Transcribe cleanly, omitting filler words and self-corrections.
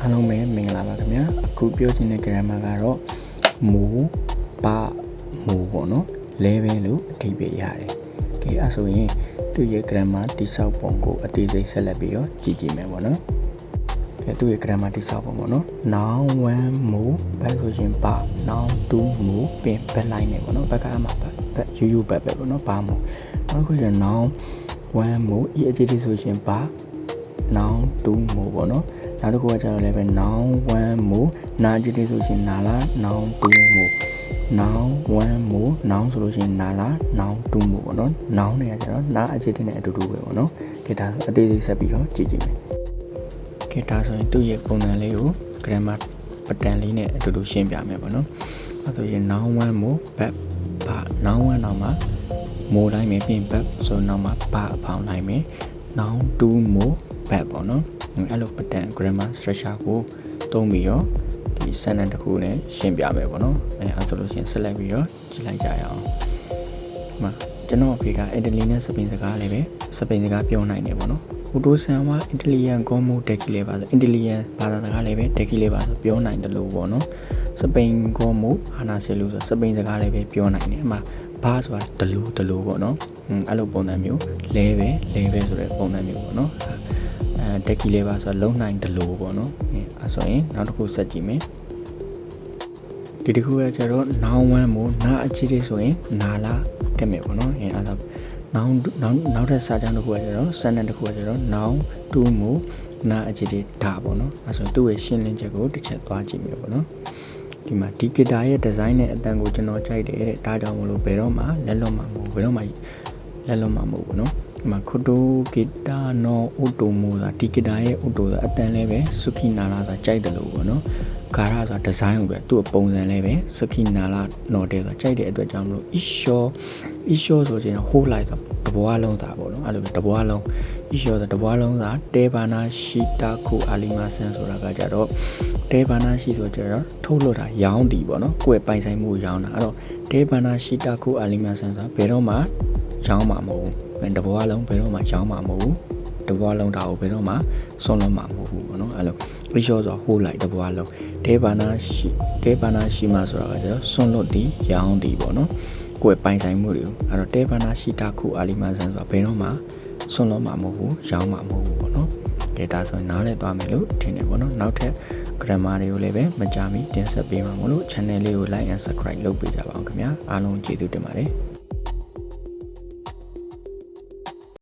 အားလုံးပဲမင်္ဂလာပါခင်ဗျာအခုပြောချင်တဲ့ grammar ကတော့မူပါမူပေါ့နော် level လို့အဓိပ္ပာယ်ရတယ်ကဲအဲ့ဆိုရင်သူ့ရဲ့ grammar တိဆောက်ပုံကိုအသေးစိတ်ဆက်လက်ပြီးတော့ကြည့်ကြည့်မယ်ပေါ့နော်ကဲသူ့ရဲ့ grammar တိဆောက်ပုံပေါ့နော် noun 1 မူဘယ်ဆိုရင်ပါ noun 2 မူပြင်ဘက်လိုက်နေပေါ့နော်ဘက်ကမှဘက်ယူဘက်ပဲပေါ့နော်ပါမူနောက်ခုကျ noun 1 မူဤအကြည့်တိဆိုရင်ပါ noun 2 မူပေါ့နော်နောက်တစ်ခုကကျတော့လည်းပဲ noun 1 မူနာကြည့်တယ်ဆိုရှင်နာလား noun 2 မူ noun 1 မူ noun ဆိုလို့ရှိရင်နာလား noun 2 မူပေါ့နော် noun တွေကကျတော့နာအကြည့်တဲ့နဲ့အတူတူပဲပေါ့နော်ကဲဒါဆိုအသေးစိတ်ဆက်ပြီးတော့ကြည့်ကြည့်မယ်ကဲဒါဆိုရင်သူ့ရဲ့ပုံစံလေးကို grammar pattern လေးနဲ့အတူတူရှင်းပြမယ်ပေါ့နော်အဲဆိုရင် noun 1 မူ verb ပါ noun 1 နောက်မှာမူလိုက်မယ်ပြင် verb ဆိုနောက်မှာပါအပေါင်းလိုက်မယ် noun 2 မူ verb ပေါ့နော်အဲ့လို pattern grammar structure ကိုသုံးပြီးတော့ဒီ sentence တစ်ခုနဲ့ရှင်းပြမယ်ပေါ့နော်အဲ့ဆိုလို့ရှိရင်ဆက်လက်ပြီးတော့ကြည့်လိုက်ကြရအောင်ဒီမှာကျွန်တော်အဖေကအီတလီနဲ့စပိန်စကားလည်းပဲစပိန်စကားပြောနိုင်တယ်ပေါ့နော်ဟိုတိုးဆန်ကအီတလီယန်ကောမိုတက်ကီလေးပါဆိုအီတလီယန်ဘာသာစကားလည်းပဲတက်ကီလေးပါဆိုပြောနိုင်တယ်လို့ပေါ့နော်စပိန်ကောမိုအာနာဆီလူဆိုစပိန်စကားလည်းပဲပြောနိုင်တယ်အမှဘာဆိုတာဒလူပေါ့နော်အဲ့လိုပုံစံမျိုးလဲပဲဆိုတဲ့ပုံစံမျိုးပေါ့နော်တက်ကီလေးပါဆိုလုံးနိုင်တယ်လို့ပေါ့နော်အဲ့ဆိုရင်နောက်တစ်ခုဆက်ကြည့်မယ်ဒီတစ်ခုကကျတော့ noun 1 မို့နာအကြည့်လေးဆိုရင်နာလာတက်မယ်ပေါ့နော်အဲ့ဒါနောက်ထပ်စာကြောင်းတစ်ခုကကျတော့ sentence တစ်ခုကကျတော့ noun 2 မို့နာအကြည့်လေးဒါပေါ့နော်အဲ့ဆိုသူ့ရဲ့ရှင်းလင်းချက်ကိုတစ်ချက်သွားကြည့်မယ်ပေါ့နော်ဒီမှာဒီဂီတာရဲ့ design နဲ့အတန်ကိုကျွန်တော်ကြိုက်တယ်တဲ့ဒါကြောင့်မလို့ဘယ်တော့မှလက်လွတ်မှာမဟုတ်ဘူးနော်ဒီမှာခုတိုဂီတာနော်အိုတိုမိုဆိုတာဒီဂီတာရဲ့အိုတိုဆိုတာအတန်လည်းပဲစုခိနာလာဆိုတာကြိုက်တယ်လို့ပေါ့နော်ဂါရဆိုတာဒီဇိုင်းကိုပဲသူ့ပုံစံလည်းပဲစုခိနာလာနော်တဲ့ဆိုတာကြိုက်တဲ့အတွက်ကြောင့်မလို့ isho ဆိုရင် whole life ဆိုတဘွားလုံးသားပေါ့နော်အဲ့လိုတဘွားလုံး isho ဆိုတဘွားလုံးသားတေဘာနာရှိတာခုအာလီမာဆန်ဆိုတာကကြတော့တေဘာနာရှိဆိုကြတော့ထုတ်လွှတ်တာရောင်းတီပေါ့နော်ကိုယ့်ပိုင်ဆိုင်မှုရောင်းတာအဲ့တော့တေဘာနာရှိတာခုအာလီမာဆန်ဆိုတာဘယ်တော့မှရောင်းမှာမဟုတ်ဘူးတဘွားလုံးဘယ်တော့မှရောင်းမှာမဟုတ်ဘူးတဘွားလုံးတာကိုဘယ်တော့မှဆွန့်လွတ်မှာမဟုတ်ဘူးပေါ့နော်အဲ့လို isho ဆိုဟိုးလိုက်တဘွားလုံးတေဘာနာရှိမှာဆိုတာကကျတော့ဆွန့်လွတ်တီရောင်းတီပေါ့နော်ကိုယ့်ပိုင်ဆိုင်မှုတွေကိုအဲ့တော့တေဘာနာရှိတာခုအာလီမာဆန်ဆိုတာဘယ်တော့မှဆွန့်လွတ်မှာမဟုတ်ဘူးရောင်းမှာမဟုတ်ဘူးပေါ့နော်ကဲဒါဆိုရင်နားလည်သွားမယ်လို့ထင်တယ်ပေါ့နော်နောက်ထပ် grammar တွေကိုလည်းပဲမကြမီတင်ဆက်ပေးမှာမို့လို့ channel လေးကို like and subscribe လုပ်ပေးကြပါအောင်ခင်ဗျာအားလုံးကျေးဇူးတင်ပါတယ်